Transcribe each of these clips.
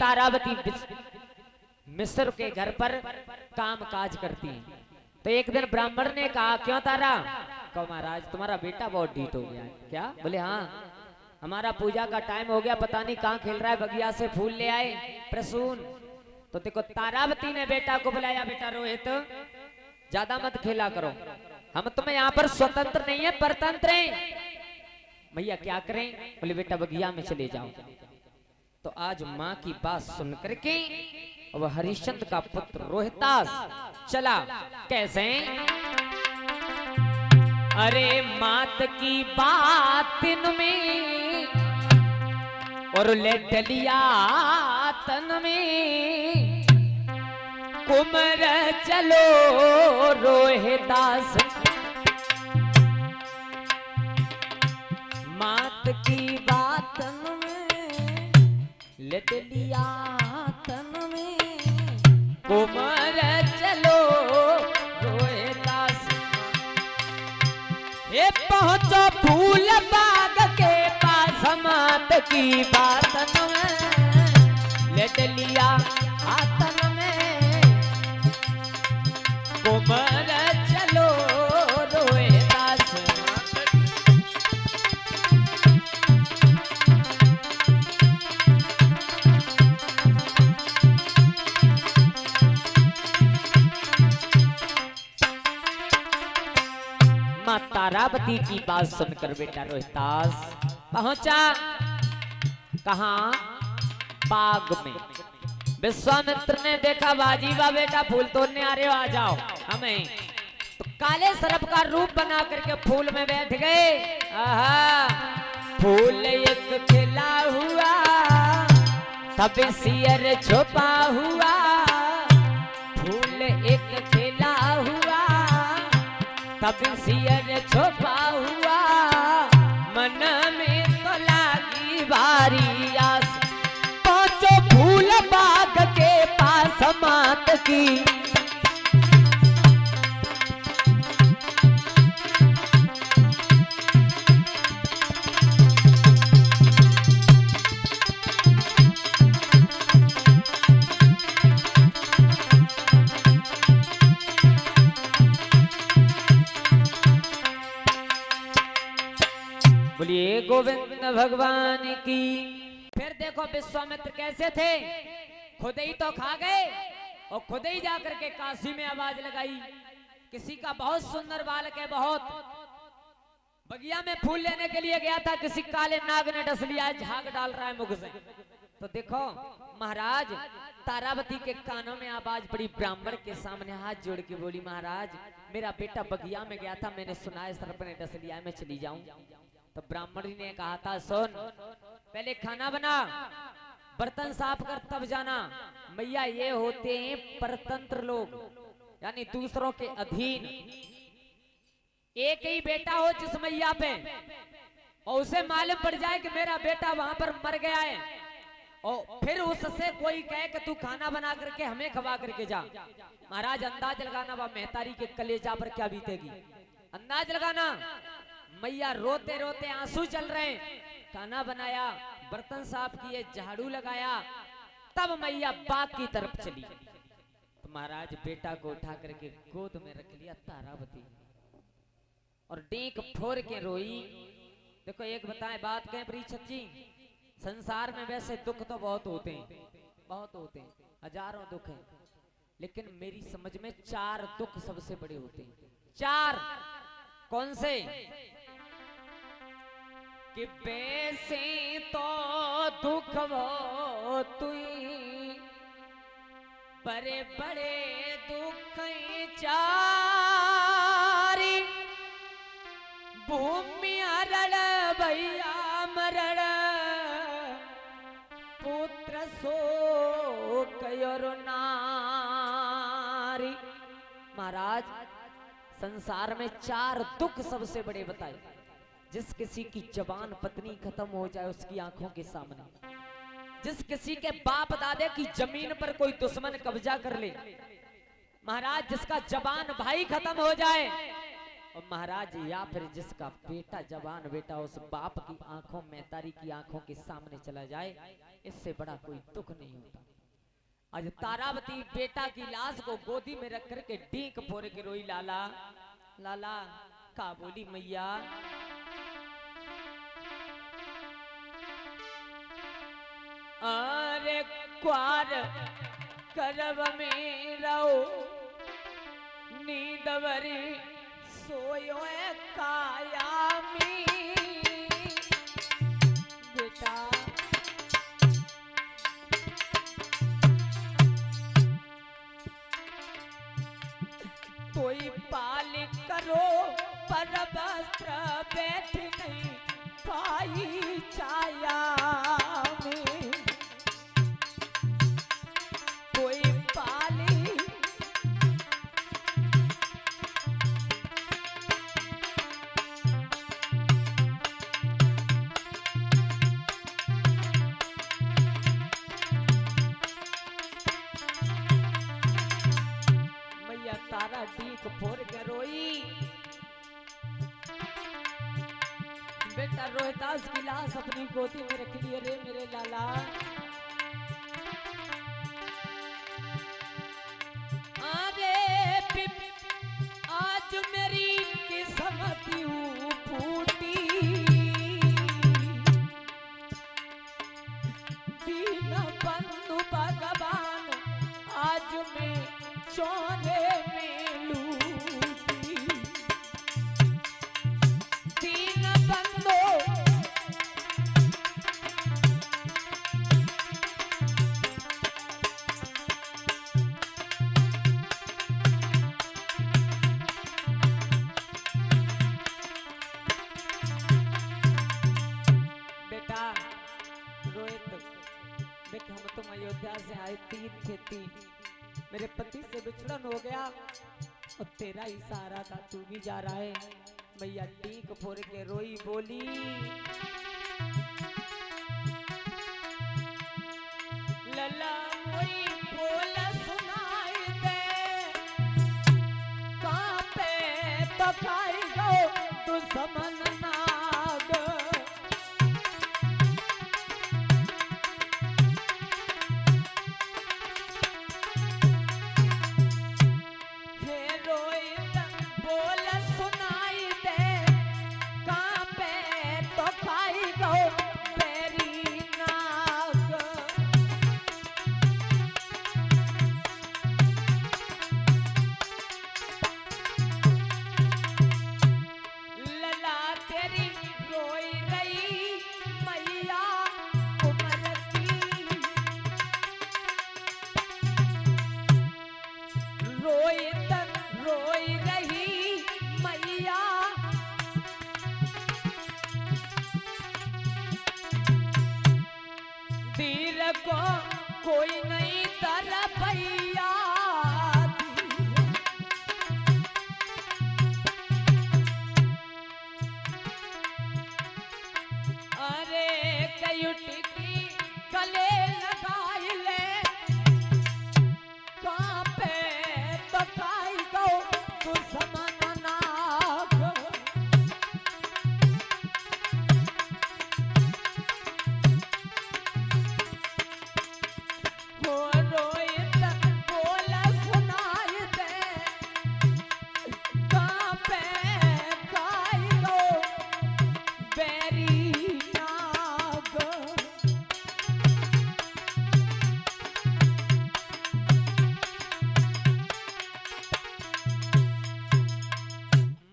तारावती मिस्र के घर पर काम काज करती हैं। तो एक दिन ब्राह्मण ने कहा, क्यों तारा? कहो महाराज तुम्हारा बेटा बहुत ढीठ हो गया है। क्या? बोले हाँ, हमारा पूजा का टाइम हो गया, पता नहीं कहाँ खेल रहा है, बगिया से फूल ले आए प्रसून। तो देखो तारावती ने बेटा को बुलाया, बेटा रोहित ज्यादा मत खेला करो, हम तुम्हें यहाँ पर स्वतंत्र नहीं है परतंत्र हैं। भैया क्या करें? बोले बेटा बगिया में चले जाओ। तो आज माँ की बात सुन करके वह हरिश्चंद्र का पुत्र रोहितास चला। कैसे? अरे मात की बात में और लेट लिया तन में, कुमर चलो रोहितास। मात की बात में लेट लिया तन में, कुमर चलो रोहितास। ये पहुंचो फूल बाग के पास, मात की बात में लेट लिया आतन में, कुमर चलो रोहितास। माँ तारावती की बात सुनकर बेटा रोहितास पहुंचा कहां? बाग में। विश्वामित्र ने देखा, बाजीबा बेटा फूल तोड़ने आ रहे हो, आ जाओ हमें। तो काले सर्प का रूप बना करके फूल में बैठ गए। आहा, फूल एक खिला हुआ तब सियर छुपा हुआ, फूल एक खिला हुआ तब सियर छुपा हुआ, मन में तो लागी भारी आस। पहुंचो फूल बाग के पास मात की। बोलिए गोविंद भगवान की। फिर देखो विश्वामित्र कैसे थे, खुद ही तो खा गए और खुद ही जाकर के काशी में आवाज लगाई। किसी का बहुत सुंदर बालक है, बहुत बगिया में फूल लेने के लिए गया था, किसी काले नाग ने डस लिया, झाग डाल रहा है मुख से। तो देखो महाराज तारावती के कानों में आवाज पड़ी, ब्राह्मण के सामने हाथ जोड़ के बोली, महाराज मेरा बेटा बगिया में गया था, मैंने सुना है सर्प ने डस लिया, मैं चली जाऊं। तो ब्राह्मण ने कहा था, सुन पहले खाना बना, बर्तन साफ कर तब जाना। मैया ये होते हैं परतंत्र लोग, यानी दूसरों के अधीन। एक ही बेटा हो जिस मैया पे और उसे मालूम पड़ जाए कि मेरा बेटा वहां पर मर गया है, और फिर उससे कोई कहे कि तू खाना बना करके हमें खवा करके जा। महाराज अंदाज लगाना वह मेहतारी के कलेजा पर क्या बीतेगी, अंदाज लगाना। मैया रोते रोते आंसू चल रहे हैं, खाना बनाया, बर्तन साफ किए, झाड़ू लगाया, तब मैया बाग की तरफ चली। तो महाराज बेटा को उठा करके गोद में रख लिया तारावती और डेक फोड़ के रोई। देखो एक बताएं बात कहें परीक्षित जी, संसार में वैसे दुख तो बहुत होते हैं, बहुत होते हैं, हजारों दुख हैं, लेकिन मेरी समझ में 4 दुख सबसे बड़े होते हैं। 4 कौन से? कि वैसे तो दुख वो तुई, बड़े बड़े दुख 4, भूमि हरण भैया मरण, पुत्र शोक और नारी। महाराज संसार में 4 दुख सबसे बड़े बताए। जिस किसी की जवान पत्नी खत्म हो जाए उसकी आंखों के सामने, जिस किसी के बाप दादे की जमीन पर कोई दुश्मन कब्जा कर ले, महाराज जिसका जवान भाई खत्म हो जाए, और महाराज या फिर जिसका बेटा जवान बेटा उस बाप की आंखों में तारी की आंखों के सामने चला जाए, इससे बड़ा कोई दुख नहीं होता। आज तारावती बेटा की लाश को गोदी में रख करके डीक फोड़ के रोई, लाला लाला का बोली मैया। अरे क्वार करब में रहो नींदवरी सोयो काया में बेटा। कोई पाल करो पर वस्त्र बैठ नहीं पाई छाया में। कोई पाली मैया तारा डीक फोड़ के रोई। बेटा रोहितास की लाश अपनी गोदी में रख लिए रे मेरे लाला। आज मेरी किस्मत यूं फूटी, दीन बंधु भगवान आज मैं चौने में लूटी। दीन बंधु हम तुम अयोध्या से आए 3 थे 3, मेरे पति से बिछड़न हो गया और तेरा ही सहारा था, तू भी जा रहा है। मैया डीक फोड़ के रोई, बोली लला मोई बोल सुनाई दे, कांपे तो खाई गो तू समन नाग। कोई नहीं तर भैया, अरे कयुटी की गले लगाई ले, कांपे तो खाई गो तू समन नाग।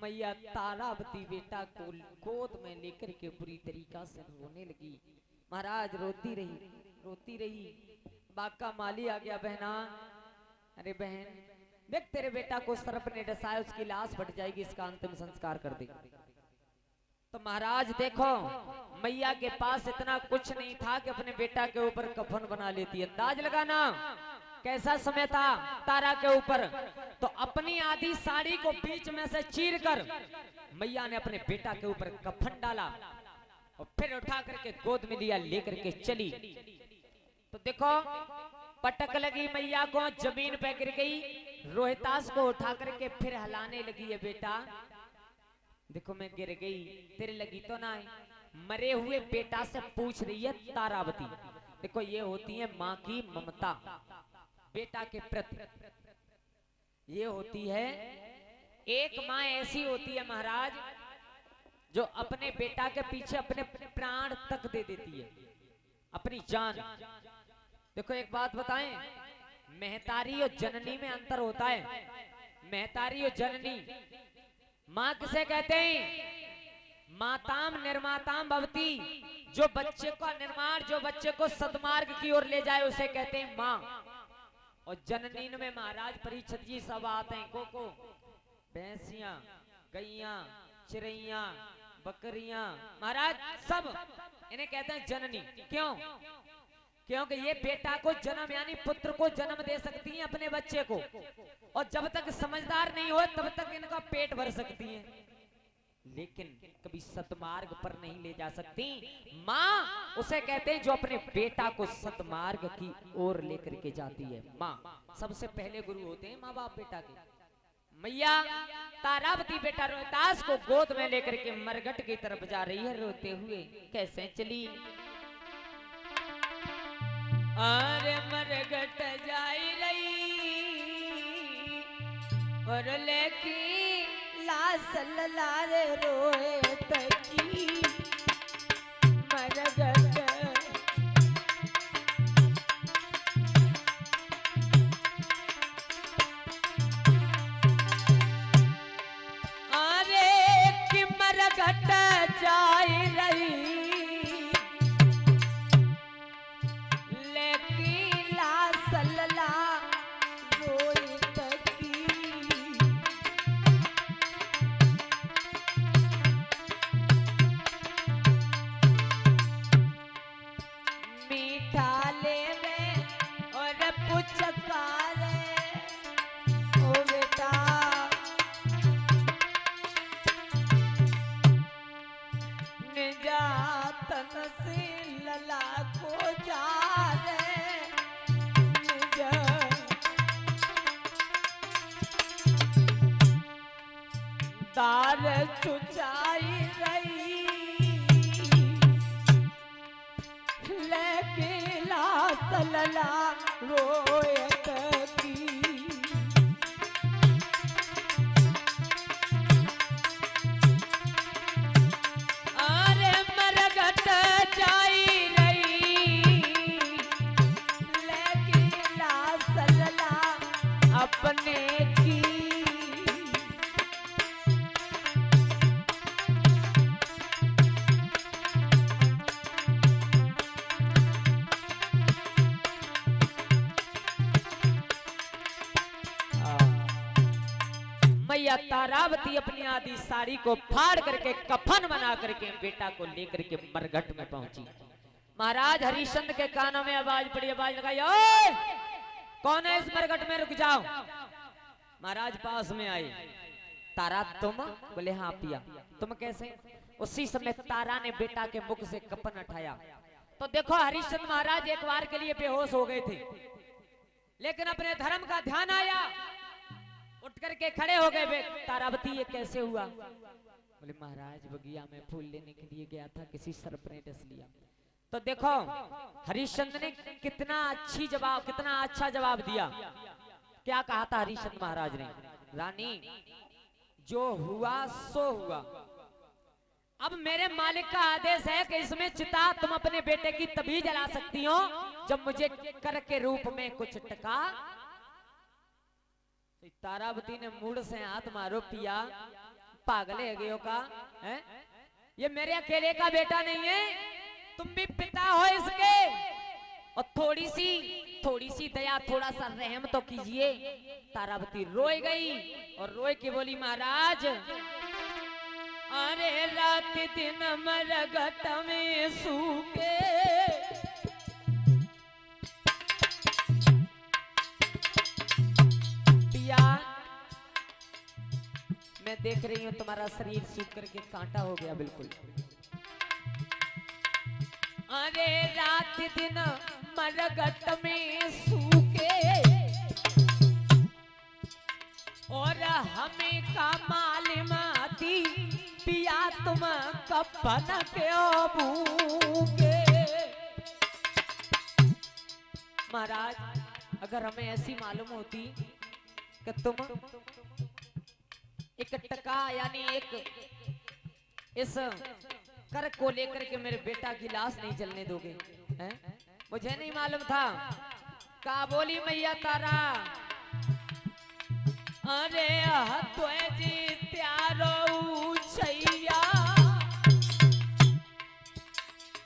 मैया तारावती बेटा को गोद में लेकर के बुरी तरीका से रोने लगी। महाराज रोती रही। बाका माली आ गया, बहना अरे बहन देख तेरे बेटा को सर्प ने डसाया, उसकी लाश फट जाएगी, इसका अंतिम संस्कार कर दे। तो महाराज देखो मैया के पास इतना कुछ नहीं था कि अपने बेटा के ऊपर कफन बना लेती। अंदाज लगाना कैसा समय था तारा के ऊपर। तो अपनी आधी साड़ी को बीच में से चीर कर मैया ने अपने बेटा के ऊपर कफन डाला और फिर उठा करके गोद में लिया, लेकर के चली। तो देखो पटक लगी मैया को, जमीन पे गिर गई। रोहितास को उठा करके फिर हिलाने लगी है बेटा। देखो मैं गिर गई, तेरे लगी तो ना है। मरे हुए बेटा से पूछ रही है तारावती। देखो ये होती है माँ की ममता बेटा के प्रति, ये होती है। एक माँ ऐसी होती है महाराज जो अपने बेटा के पीछे अपने प्राण तक दे देती है, अपनी जान। देखो एक बात बताएं, महतारी और जननी में अंतर होता है। महतारी और जननी, माँ किसे कहते हैं? माताम निर्माताम भवती, जो बच्चे का निर्माण, जो बच्चे को सद्मार्ग की ओर ले जाए उसे कहते हैं माँ। और जननी में महाराज परीक्षित जी सब आते हैं, को भैंसियां, गैया, चिड़ैया, बकरियां, महाराज सब इन्हें कहते हैं जननी। क्यों? क्योंकि ये बेटा को जन्म यानी पुत्र को जन्म दे सकती हैं अपने बच्चे को, और जब तक समझदार नहीं हो तब तक इनका पेट भर सकती हैं, लेकिन कभी सतमार्ग पर नहीं ले जा सकती। माँ उसे कहते हैं जो अपने बेटा को सतमार्ग की ओर लेकर के जाती है। माँ सबसे पहले गुरु होते हैं माँ बाप बेटा के। मैया तारावती बेटा रोहतास को गोद में लेकर के मरघट की तरफ जा रही है रोते हुए। कैसे चली? अरे मरघट जाई रही और लेकी लास लारे रोए तकी मरघट। जाई रही लेकिन लासलला रोई तकी मीठा लेवे और पुचकारे ओ बेटा निजातन से लला को जा रे दार चुचाई रही लेके लास लला रोयत की। अपने की मैया तारावती अपनी आधी साड़ी को फाड़ करके कफन बना करके बेटा को लेकर के मरघट में पहुंची। महाराज हरिश्चंद्र के कानों में आवाज पड़ी, आवाज लगाई, ओए कौन है इस मरघट में? रुक जाओ। महाराज पास में आए। तारा तुम? बोले हाँ पिया। तुम कैसे? उसी समय तारा ने बेटा के मुख से कफन उठाया। तो देखो हरिश्चंद्र महाराज एक बार के लिए बेहोश हो गए थे, लेकिन अपने धर्म का ध्यान आया, उठ करके खड़े हो गए। तारावती ये कैसे हुआ? बोले महाराज बगिया में फूल लेने के लिए गया था, किसी सर्प ने डस लिया। तो देखो हरिश्चंद्र ने कितना अच्छा जवाब दिया। क्या कहा था हरिश्चंद्र महाराज ने? रानी जो हुआ सो हुआ, अब मेरे मालिक का आदेश है कि इसमें चिता तुम अपने बेटे की तभी जला सकती हो जब मुझे कर के रूप में कुछ टका। तो तारावती ने मूड से हाथ मारो, पिया पागल है गयो का है? ये मेरे अकेले का बेटा नहीं है, तुम भी पिता हो इसके, और थोड़ी सी दया, थोड़ा सा रहम तो कीजिए। तारावती रोई गई और रोई के बोली महाराज अरे रात दिन मरघट में सूखे पिया, मैं देख रही हूँ तुम्हारा शरीर सूख करके कांटा हो गया बिल्कुल। अरे रात दिन मरघट में सूखे और हमें का मालूम आती तुम कपन क्यों भूखे। महाराज अगर हमें ऐसी मालूम होती कि तुम एक टका यानी एक इस कर को लेकर के मेरे बेटा की लाश नहीं जलने दोगे हैं? मुझे नहीं मालूम था। का बोली मैया तारा, अरे तो जी त्यारो छैया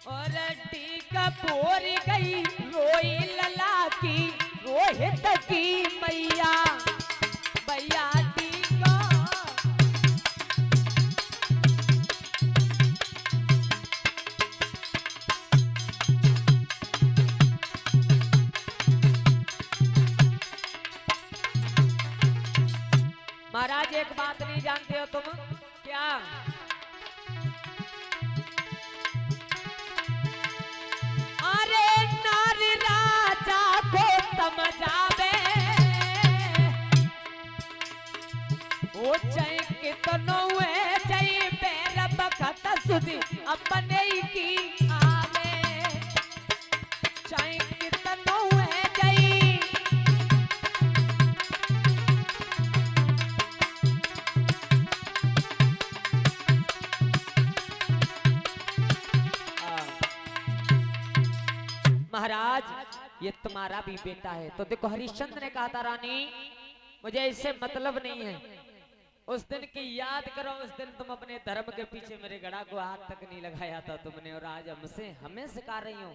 और टीका पोर गई रोई लला की रोहित की मैया भैया टीका। महाराज एक बात नहीं जानते हो तुम क्या? अरे नार राजा को समझावे ओ चाहे कितनो है चाहे पैर बखत सुधी अपने की आवे चाहे कितनो है चाहे। महाराज ये तुम्हारा भी बेटा है। तो देखो हरिश्चंद्र ने कहा था रानी मुझे इससे मतलब नहीं है। उस दिन की याद करो, उस दिन तुम अपने धर्म के पीछे मेरे गड़ा को हाथ तक नहीं लगाया था तुमने, और आज हमें सिखा रही हो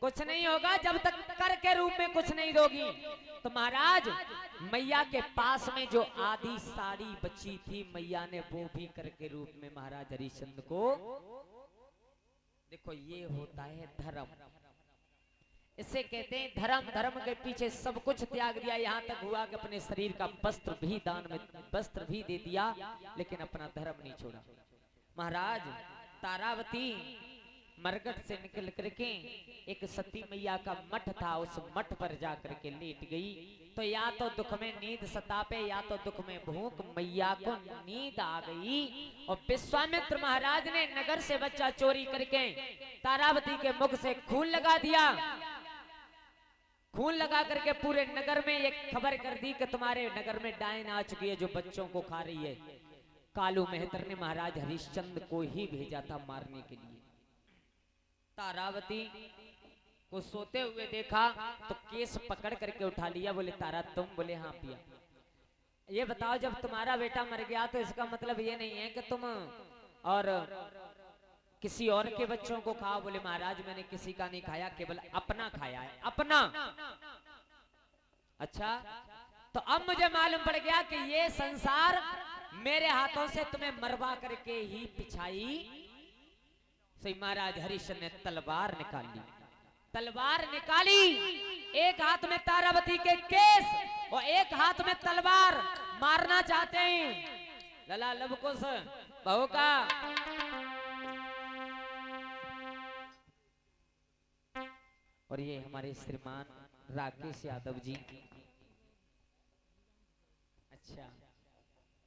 कुछ नहीं होगा जब तक कर के रूप में कुछ नहीं दोगी। तो महाराज मैया के पास में जो आधी साड़ी बची थी मैया ने वो भी कर के रूप में महाराज हरिश्चंद्र को। देखो ये होता है धर्म, इसे कहते हैं धर्म। धर्म के पीछे सब कुछ त्याग दिया, यहाँ तक हुआ कि अपने शरीर का वस्त्र भी दान में वस्त्र भी दे दिया, लेकिन अपना धर्म नहीं छोड़ा। महाराज तारावती मरगट से निकल करके एक सती मैया का मठ था, उस मठ पर जाकर के लेट गई। तो या तो दुख में नींद सतापे या तो दुख में भूख, मैया को नींद आ गई और विश्वामित्र महाराज ने नगर से बच्चा चोरी करके तारावती के मुख से खून लगा दिया। खून लगा करके पूरे नगर में एक खबर कर दी कि तुम्हारे नगर में डायन आ चुकी है जो बच्चों को खा रही है। कालू मेहतर ने महाराज हरिश्चंद्र को ही भेजा था मारने के लिए। तारावती को सोते हुए देखा तो केस पकड़ करके उठा लिया। बोले तारा तुम? बोले हाँ पिया। ये बताओ जब तुम्हारा बेटा मर गया तो इसका मतलब ये नहीं है कि तुम और किसी और के बच्चों को खाओ। बोले महाराज मैंने किसी का नहीं खाया, केवल अपना खाया है, अपना। अच्छा तो अब मुझे मालूम पड़ गया कि ये संसार मेरे हाथों से तुम्हें मरवा करके ही पिछाई। सही महाराज हरिश्चंद्र ने तलवार निकाली। तलवार निकाली, एक हाथ में तारावती के केस और एक हाथ में तलवार, मारना चाहते हैं लला लवकुश बहू का। और ये हमारे श्रीमान राकेश यादव जी। अच्छा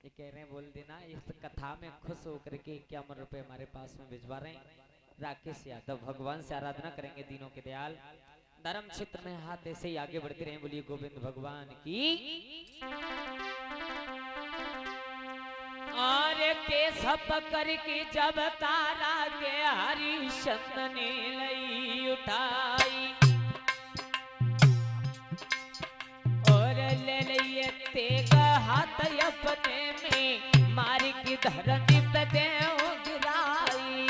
ये कह रहे हैं बोल देना इस कथा में खुश होकर के 51 रुपए हमारे पास में भिजवा रहे हैं। राकेश यादव भगवान से आराधना करेंगे दीनों के दयाल, धर्म क्षेत्र में हाथ ऐसे ही आगे बढ़ते रहे। बोलिए गोविंद भगवान की। और केस पकड़ के जब तारा के हरिश्चंद्र ने लई उठाई और ले लिए तेग हाथ अपने में मारी की धरती पे देव गिराई।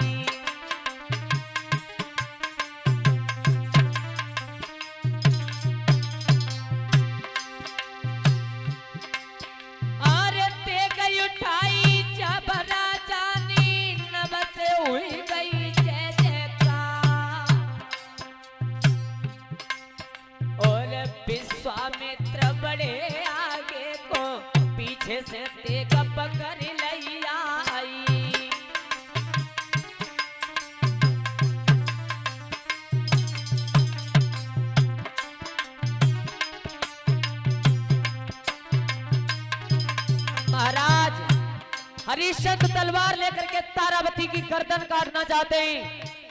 और तेग उठाई जब राजा ने नभ से हुई गई जय जयकार। और विश्वामित्र बड़े आगे को पीछे से तेग पकड़ लई आई। महाराज हरिश्चंद्र तलवार लेकर के तारावती की गर्दन काटना चाहते हैं,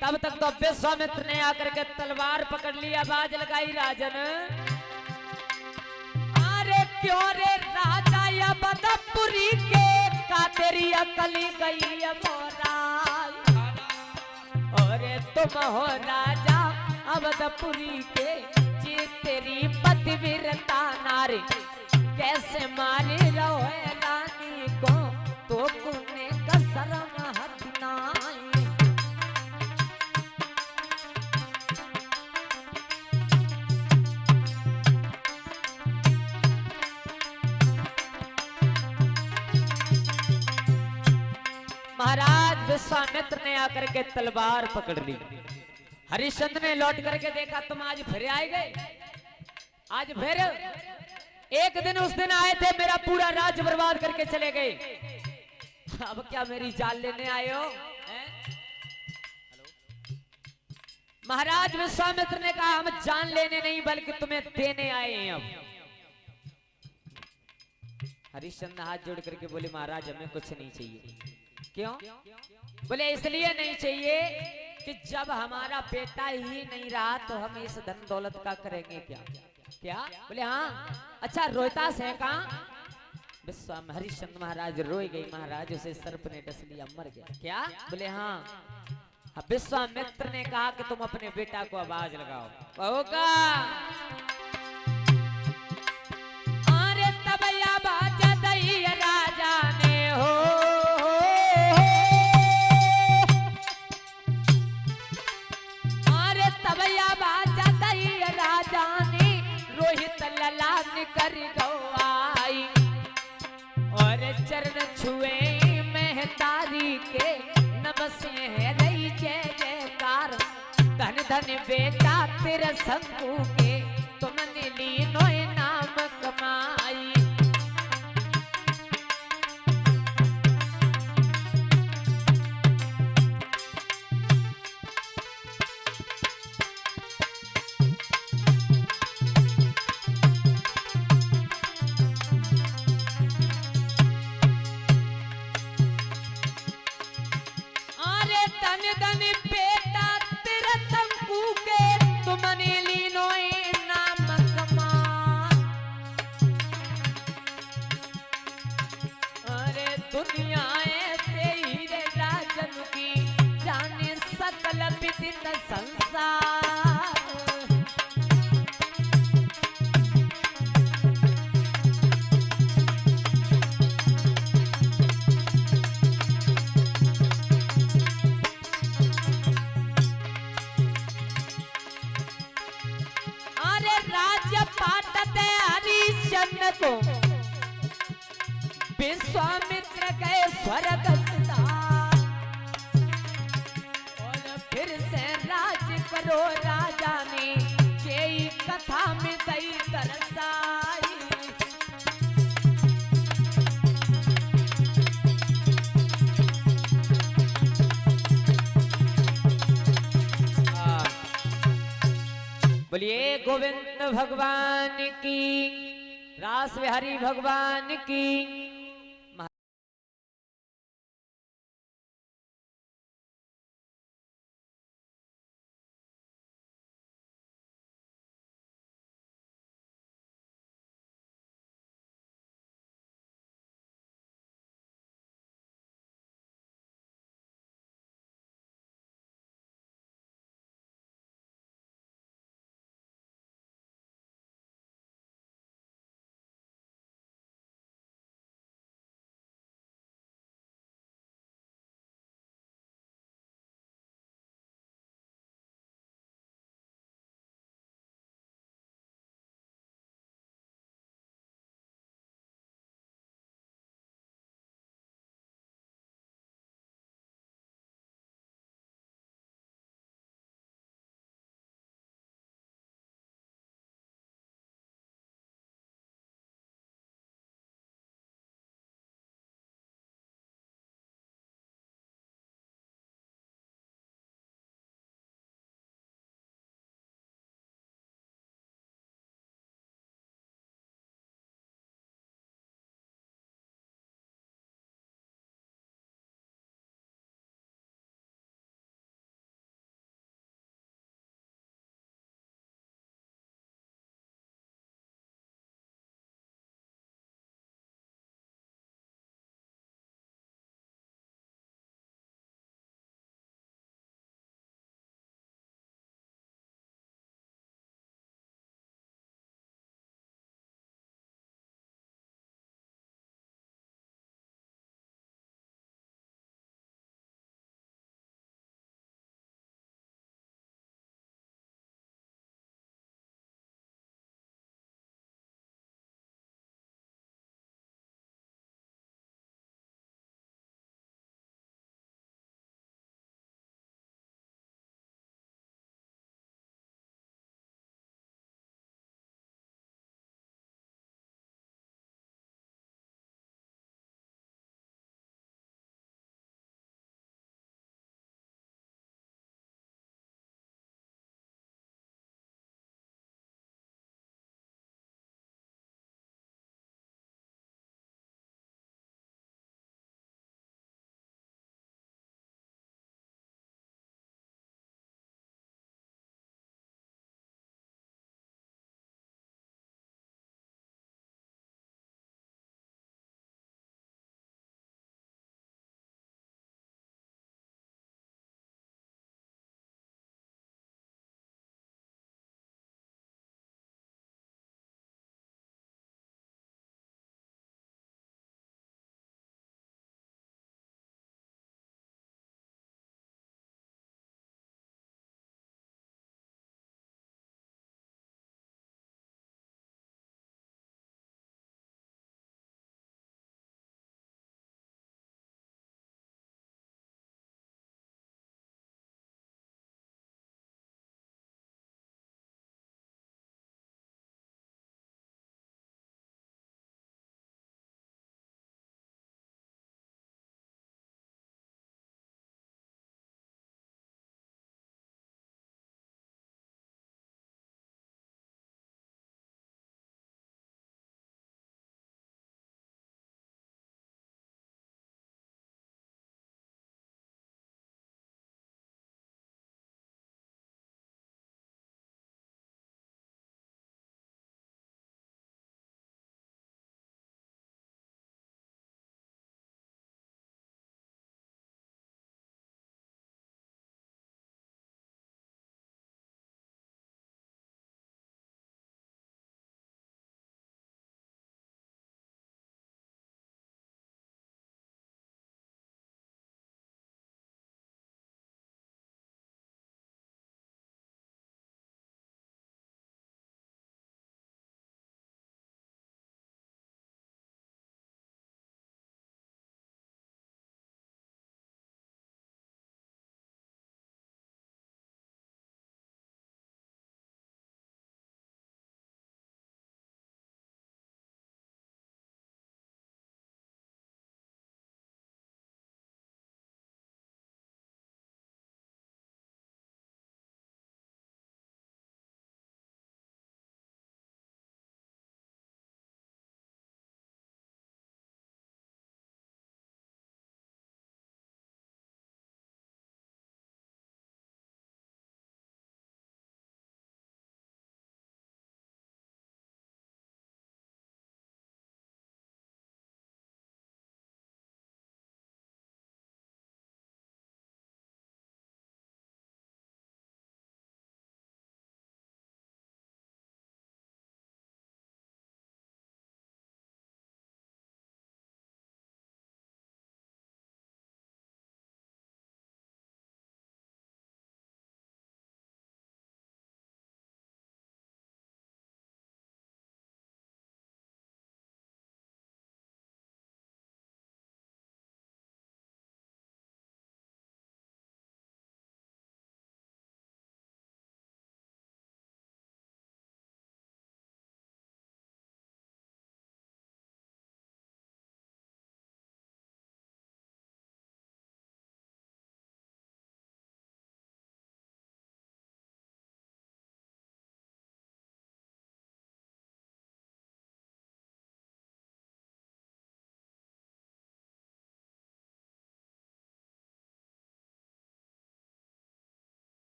तब तक तो विश्वामित्र ने आकर के तलवार पकड़ ली, आवाज लगाई, राजन अरे क्यों रे राजा या बदपुरी के का तेरी अकली गई मोरा, अरे तुम हो राजा अवधपुरी के जी तेरी पतिव्रता नारी कैसे मारे रहो रानी को तो कुने का शर्म हट नाई। महाराज विश्वामित्र ने आकर के तलवार पकड़ ली। हरिश्चंद्र ने लौट करके देखा, तुम आज फिर आए गए, आज फिर एक दिन उस दिन आए थे, मेरा पूरा राज्य बर्बाद करके चले गए, अब क्या मेरी जान लेने आए हो? महाराज विश्वामित्र ने कहा, हम जान लेने नहीं बल्कि तुम्हें देने आए हैं। अब हरिश्चंद्र हाथ जोड़ करके बोले, महाराज हमें कुछ नहीं चाहिए। क्यों? बोले इसलिए नहीं चाहिए कि जब हमारा बेटा ही नहीं रहा तो हम इस धन दौलत का करेंगे क्या? क्या? बोले हाँ। अच्छा रोहितास है कहाँ? हरिश्चंद्र महाराज रोए गई, महाराज उसे सर्प ने डस लिया, मर गया। क्या? बोले हाँ। विश्वामित्र ने कहा कि तुम अपने बेटा को आवाज लगाओ। होगा अरे तब आवाज दई राजा ने हो, अरे तब आवाज दई राजा ने रोहित ललान कर गवाई, और चरण छुए महतारी के नमसे है रही जय जयकार, धन धन बेटा तेरे शंकु के तुमने लीनो नाम कमाई। दुनिया ऐसे ही रे राजन की जाने सकल विदित संसार, अरे राज्य पाटते हरिश्चंद्र को विश्वामित्र गए स्वर्ग और फिर से राज करो राजा ने यही कथा में गई तरसाई। बोलिए गोविंद भगवान की, रास बिहारी भगवान की।